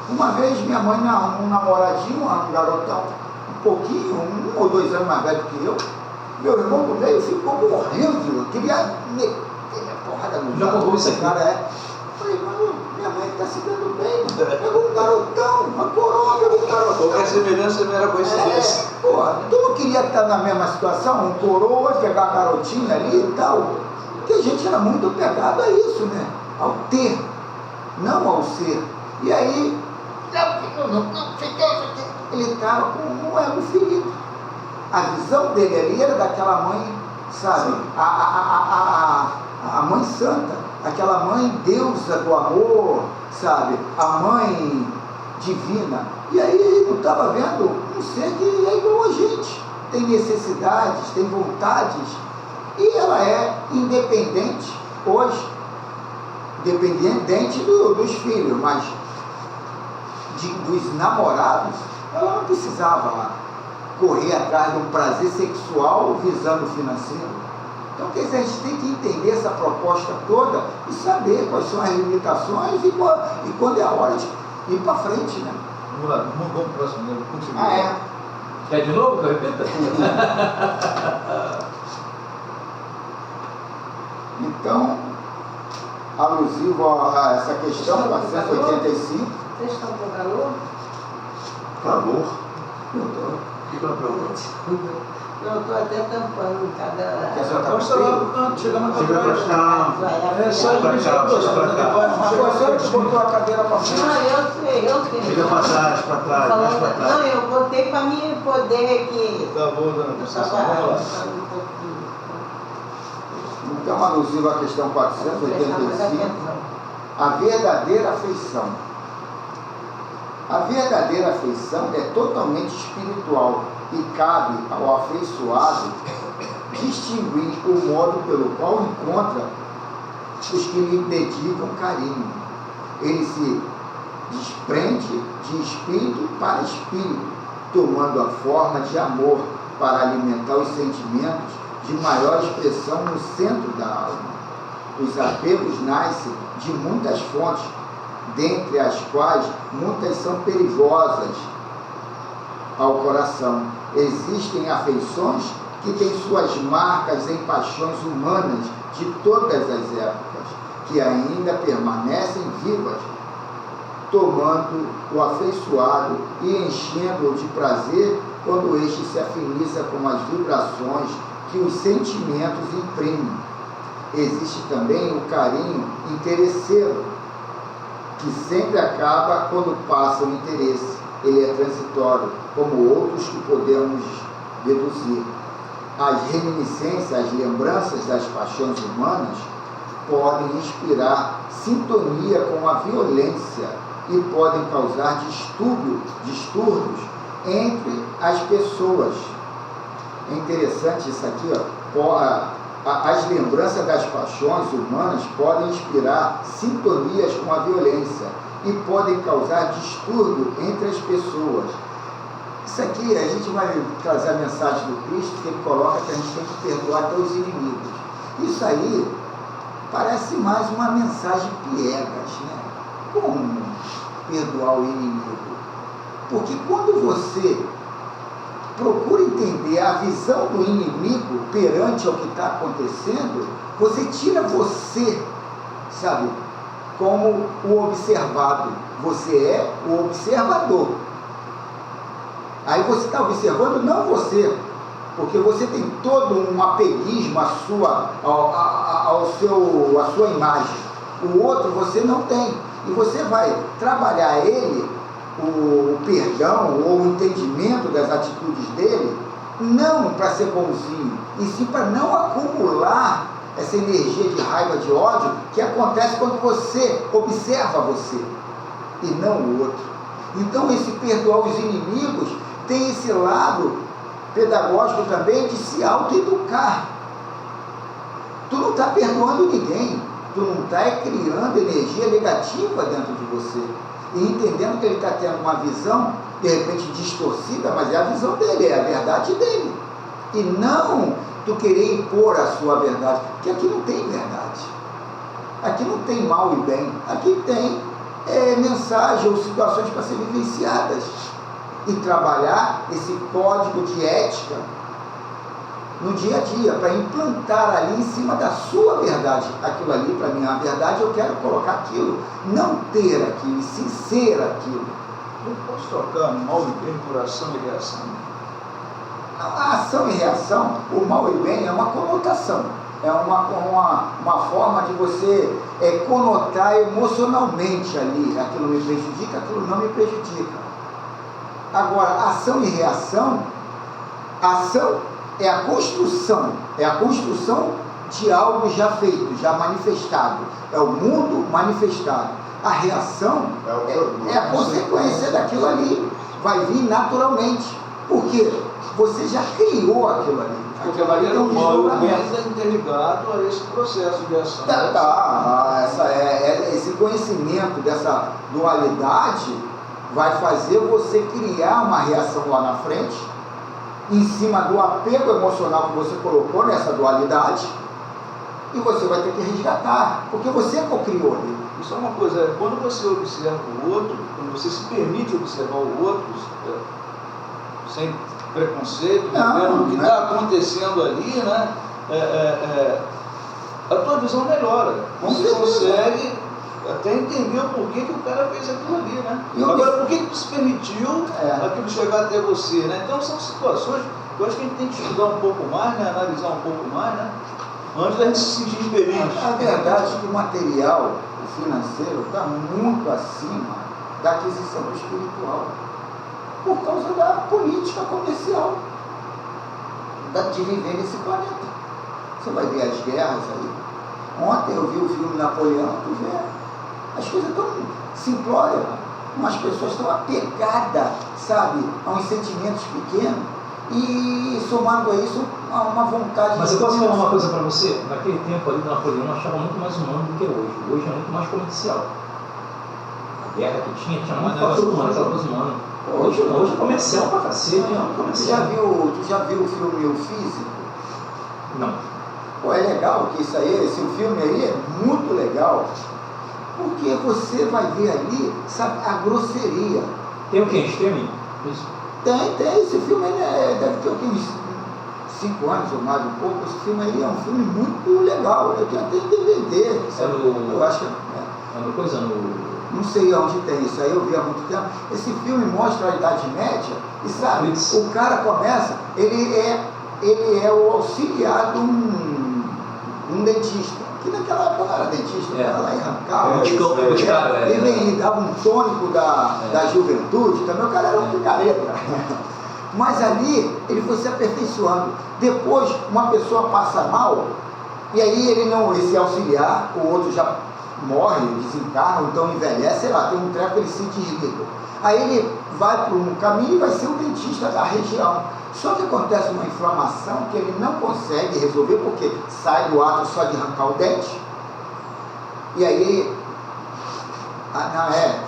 Uma vez minha mãe arrumou um namoradinho, um garotão, um pouquinho, 1 ou 2 anos mais velho que eu. Meu irmão do meio ficou morrendo, queria meter a porrada no
Já contou isso aqui?
cara. Falei, mano, minha mãe está se dando bem, pegou um garotão, uma coroa, pegou um garotão.
Qualquer semelhança não era coincidência.
Tu não queria estar na mesma situação, um coroa, pegar a garotinha ali e tal. Porque a gente era muito apegado a isso, né? Ao ter, não ao ser. E aí, ele estava com um ego ferido. A visão dele ali era daquela mãe, sabe? A mãe santa. aquela mãe deusa do amor, sabe? A mãe divina. E aí ele não estava vendo um ser que é igual a gente, tem necessidades, tem vontades, e ela é independente hoje, dependente dos filhos, mas dos namorados, ela não precisava correr atrás de um prazer sexual visando o financeiro. Então, quer dizer, a gente tem que entender essa proposta toda e saber quais são as limitações e quando é a hora de ir para frente, né?
Vamos lá, vamos para o próximo, né? Continua.
Ah, é?
Quer de novo que eu repita?
Então, alusivo a essa questão 485.
Vocês estão com calor?
Calor?
Eu estou.
O que é o problema?
Não, estou até tampando cada...
Quer só tá
Pode estar lá no canto, chega mais
Chega
para
pra
trás.
cá.
É só
Pra
deixar
cá,
a coisa,
pra cá.
Você botou a cadeira para frente.
Não, eu sei.
Chega pra trás, pra trás, mais pra
Falando, não,
trás.
eu botei para mim poder aqui.
Tá bom, dona Conceição, vamos lá.
Então, alusivo à questão 485, a verdadeira afeição. A verdadeira afeição é totalmente espiritual e cabe ao afeiçoado distinguir o modo pelo qual encontra os que lhe dedicam carinho. Ele se desprende de espírito para espírito, tomando a forma de amor para alimentar os sentimentos de maior expressão no centro da alma. Os apegos nascem de muitas fontes, dentre as quais muitas são perigosas ao coração. Existem afeições que têm suas marcas em paixões humanas de todas as épocas, que ainda permanecem vivas, tomando o afeiçoado e enchendo-o de prazer quando este se afiniza com as vibrações que os sentimentos imprimem. Existe também o carinho interesseiro, que sempre acaba quando passa o interesse. Ele é transitório, como outros que podemos deduzir. As reminiscências, as lembranças das paixões humanas podem inspirar sintonia com a violência e podem causar distúrbios entre as pessoas. É interessante isso aqui, ó. As lembranças das paixões humanas podem inspirar sintonias com a violência e podem causar distúrbio entre as pessoas. Isso aqui, a gente vai trazer a mensagem do Cristo, que ele coloca que a gente tem que perdoar até os inimigos. Isso aí parece mais uma mensagem piegas, né? Como perdoar o inimigo? Porque quando você procura entender a visão do inimigo perante ao que está acontecendo, você tira você, sabe, como o observado. Você é o observador. Aí você está observando não você, porque você tem todo um apeguismo à sua imagem. O outro você não tem. E você vai trabalhar ele, o perdão ou o entendimento das atitudes dele, não para ser bonzinho, e sim para não acumular essa energia de raiva, de ódio, que acontece quando você observa você, e não o outro. Então, esse perdoar os inimigos tem esse lado pedagógico também de se autoeducar. Tu não está perdoando ninguém, tu não está criando energia negativa dentro de você. E entendendo que ele está tendo uma visão, de repente distorcida, mas é a visão dele, é a verdade dele. E não tu querer impor a sua verdade, porque aqui não tem verdade. Aqui não tem mal e bem. Aqui tem mensagem ou situações para serem vivenciadas. E trabalhar esse código de ética no dia a dia, para implantar ali em cima da sua verdade. Aquilo ali, para mim, é a verdade, eu quero colocar aquilo, não ter aquilo, e sim ser aquilo.
Não posso trocar mal e bem por ação e reação?
A ação e reação, o mal e bem é uma conotação, é uma forma de você conotar emocionalmente ali, aquilo me prejudica, aquilo não me prejudica. Agora, ação e reação, ação é a construção de algo já feito, já manifestado. É o mundo manifestado. A reação é a consequência daquilo ali. Vai vir naturalmente. Por quê? Você já criou aquilo ali. Aquilo ali é um
desdobramento interligado a esse processo de ação.
Esse conhecimento dessa dualidade vai fazer você criar uma reação lá na frente, em cima do apego emocional que você colocou nessa dualidade, e você vai ter que resgatar, porque você co-criou ali.
Isso é uma coisa, quando você observa o outro, quando você se permite observar o outro, sem preconceito, vendo o que está acontecendo ali, né? A tua visão melhora. Você consegue até entender o porquê que o cara fez aquilo ali, né? Agora, por que tu se permitiu aquilo chegar até você, né? Então, são situações que eu acho que a gente tem que estudar um pouco mais, né? Analisar um pouco mais, né? Antes da gente se sentir impedido.
A verdade é que o material, o financeiro, está muito acima da aquisição do espiritual, por causa da política comercial de viver nesse planeta. Você vai ver as guerras aí. Ontem eu vi o filme Napoleão, tu vê, as coisas tão simplórias, as pessoas estão apegadas, sabe, a uns sentimentos pequenos, e somando a isso a uma vontade.
Mas eu posso falar uma coisa para você? Naquele tempo ali do Napoleão eu achava muito mais humano do que hoje. Hoje é muito mais comercial. A guerra que tinha muito fator humano, aquela coisa humana. Hoje é comercial pra cacete,
Tu já viu o filme O Físico?
Não.
Pô, é legal que esse filme aí é muito legal, porque você vai ver ali, sabe, a grosseria.
Tem o que? Streaming? Isso.
Tem, esse filme aí deve ter uns 5 anos ou mais um pouco. Esse filme aí é um filme muito legal. Eu tenho até DVD. Eu acho que não sei onde tem isso aí, eu vi há muito tempo. Esse filme mostra a Idade Média e sabe, o cara começa, ele é o auxiliar de um dentista, que naquela época não era dentista, era lá em Rancagua. Ele dava um tônico da juventude, também o cara era um picareta. Mas ali ele foi se aperfeiçoando. Depois uma pessoa passa mal, e aí esse auxiliar, o outro já morre, desencarna, ou então envelhece, sei lá, tem um treco, ele se desliga. Aí ele vai para um caminho e vai ser o dentista da região. Só que acontece uma inflamação que ele não consegue resolver, porque sai do ato só de arrancar o dente. E aí,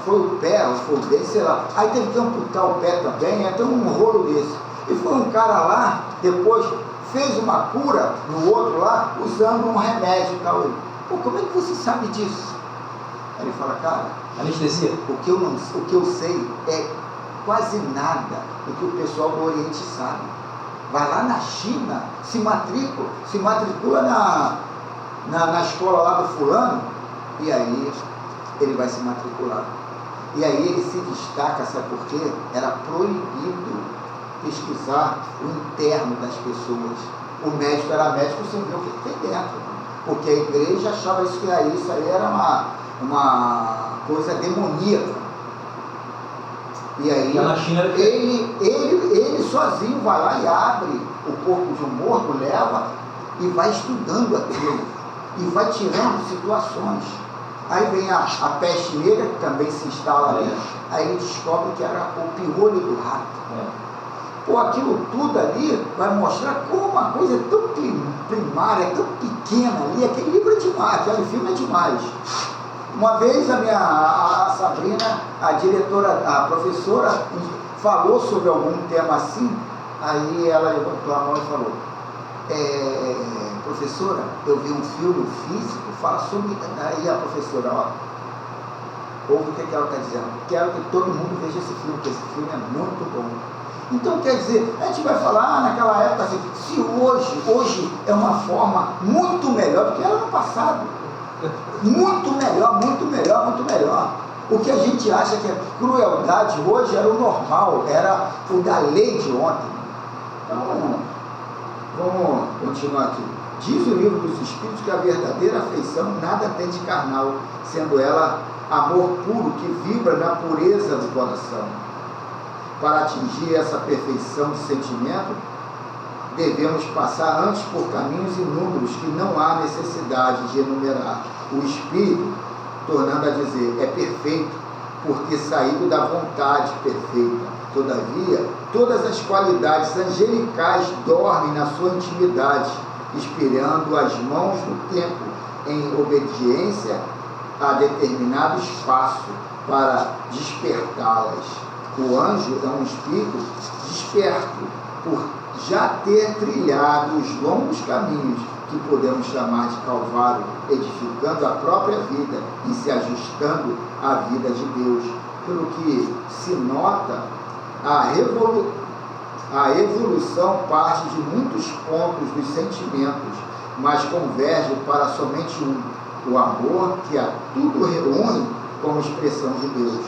foi o pé, ou foi o dente, sei lá. Aí teve que amputar o pé também, então um rolo desse. E foi um cara lá, depois fez uma cura no outro lá, usando um remédio e tal. Pô, como é que você sabe disso? Aí ele fala, cara,
anestesia.
O que eu sei é quase nada do que o pessoal do Oriente sabe. Vai lá na China, se matricula na escola lá do fulano, e aí ele vai se matricular. E aí ele se destaca, sabe por quê? Era proibido pesquisar o interno das pessoas. O médico era médico sem ver o que tem dentro. Porque a igreja achava isso aí era uma coisa demoníaca. E aí ele sozinho vai lá e abre o corpo de um morto, leva e vai estudando aquilo. E vai tirando situações. Aí vem a peste negra, que também se instala ali. Aí ele descobre que era o piolho do rato. Pô, aquilo tudo ali vai mostrar como uma coisa é tão primária, tão pequena ali. Aquele livro é demais, aquele filme é demais. Uma vez a Sabrina, a diretora, a professora, falou sobre algum tema assim, aí ela levantou a mão e falou, professora, eu vi um filme físico, fala sobre... Aí a professora, ouve o que ela está dizendo, quero que todo mundo veja esse filme, porque esse filme é muito bom. Então, quer dizer, a gente vai falar naquela época assim, se hoje é uma forma muito melhor do que era no passado. Muito melhor, muito melhor, muito melhor. O que a gente acha que é crueldade hoje era o normal, era o da lei de ontem. Então, vamos continuar aqui. Diz o livro dos Espíritos que a verdadeira afeição nada tem de carnal, sendo ela amor puro que vibra na pureza do coração. Para atingir essa perfeição de sentimento, devemos passar antes por caminhos inúmeros que não há necessidade de enumerar. O Espírito, tornando a dizer, é perfeito, por ter saído da vontade perfeita. Todavia, todas as qualidades angelicais dormem na sua intimidade, esperando as mãos do tempo, em obediência a determinado espaço, para despertá-las. O anjo é um espírito desperto, por já ter trilhado os longos caminhos que podemos chamar de Calvário, edificando a própria vida e se ajustando à vida de Deus, pelo que se nota a evolução parte de muitos pontos dos sentimentos, mas converge para somente um, o amor, que a tudo reúne como expressão de Deus.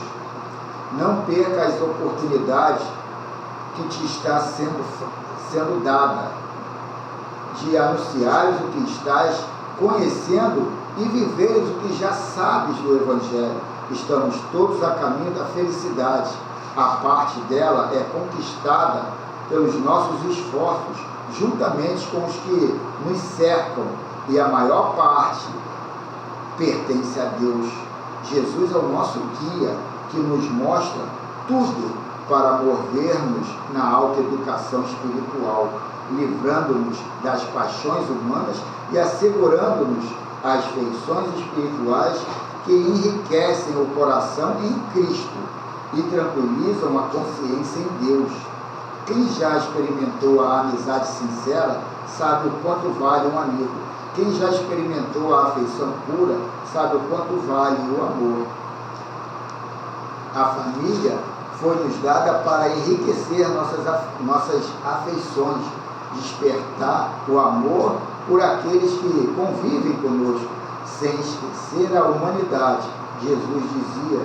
Não perca as oportunidades que te está sendo dada de anunciares o que estás conhecendo e viveres o que já sabes do Evangelho. Estamos todos a caminho da felicidade. A parte dela é conquistada pelos nossos esforços, juntamente com os que nos cercam, e a maior parte pertence a Deus. Jesus é o nosso guia, que nos mostra tudo para movermos na alta educação espiritual, livrando-nos das paixões humanas e assegurando-nos as feições espirituais que enriquecem o coração em Cristo e tranquilizam a consciência em Deus. Quem já experimentou a amizade sincera sabe o quanto vale um amigo. Quem já experimentou a afeição pura sabe o quanto vale o amor. A família foi-nos dada para enriquecer nossas afeições, despertar o amor por aqueles que convivem conosco, sem esquecer a humanidade. Jesus dizia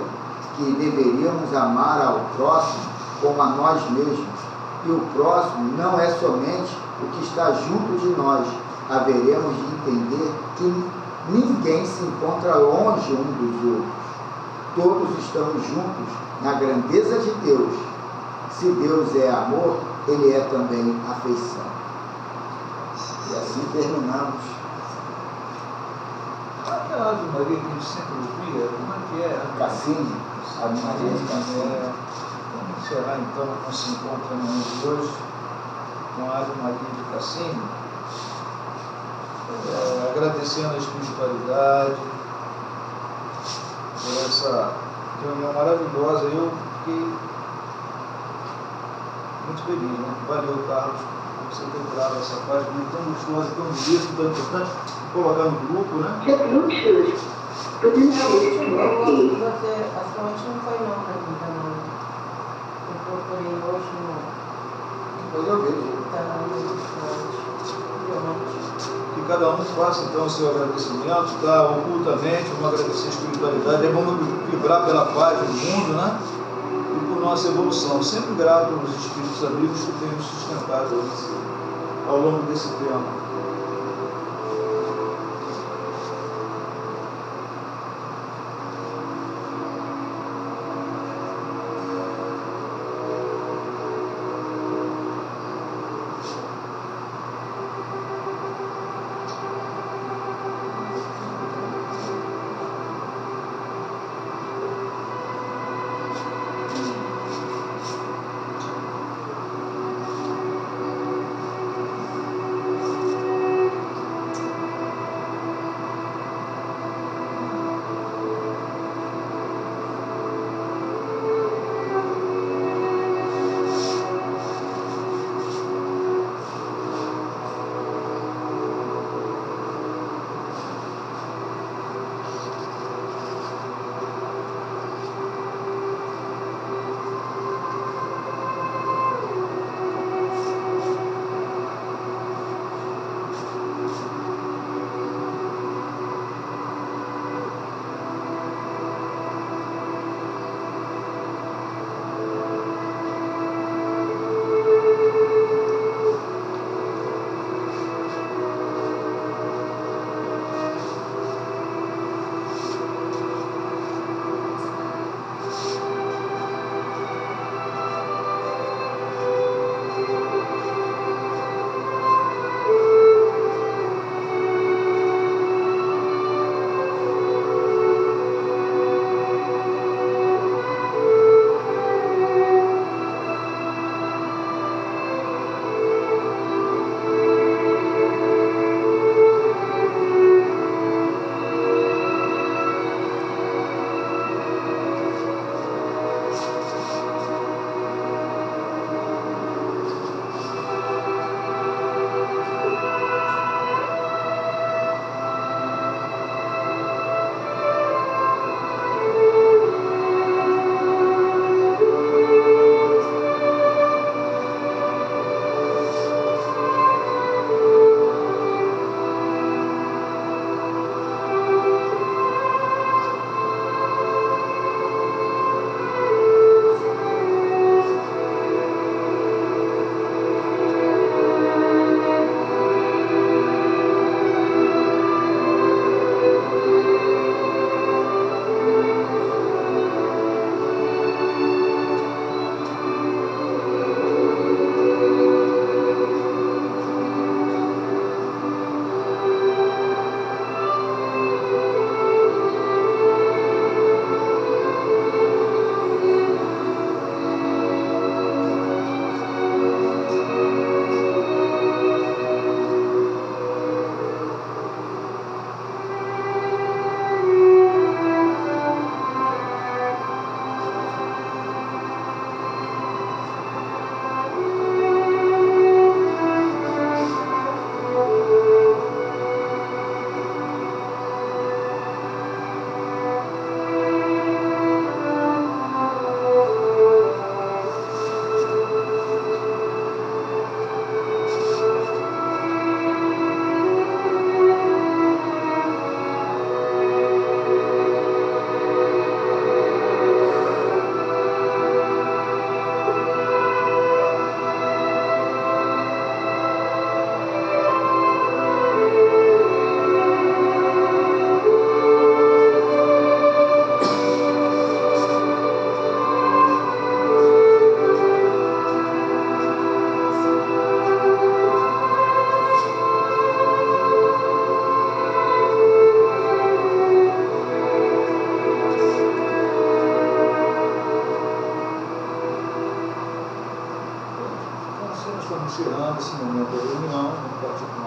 que deveríamos amar ao próximo como a nós mesmos, e o próximo não é somente o que está junto de nós. Haveremos de entender que ninguém se encontra longe um dos outros. Todos estamos juntos na grandeza de Deus. Se Deus é amor, Ele é também afeição. E assim terminamos.
Aquela Ave Maria que a gente sempre ouvia, como é que é?
Cassini, Ave Maria de Cassini.
Vamos encerrar então o nosso encontro de hoje com a Ave Maria de Cassini, agradecendo a espiritualidade por essa reunião maravilhosa. Eu fiquei muito feliz, né? Valeu, Carlos, por você ter curado essa página tão gostosa, tão bonita, tão importante, colocar no grupo, né?
A sua última foi não para mim também. Eu procurei hoje no...
Depois eu vejo.
Que cada um faça então o seu agradecimento, tá? Ocultamente, vamos agradecer a espiritualidade, vamos vibrar pela paz do mundo, né? E por nossa evolução. Sempre grato aos espíritos amigos que têm nos sustentado ao longo desse tempo.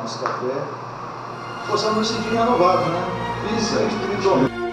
nosso café, possamos nos sentir renovados, né? Física e espiritualmente.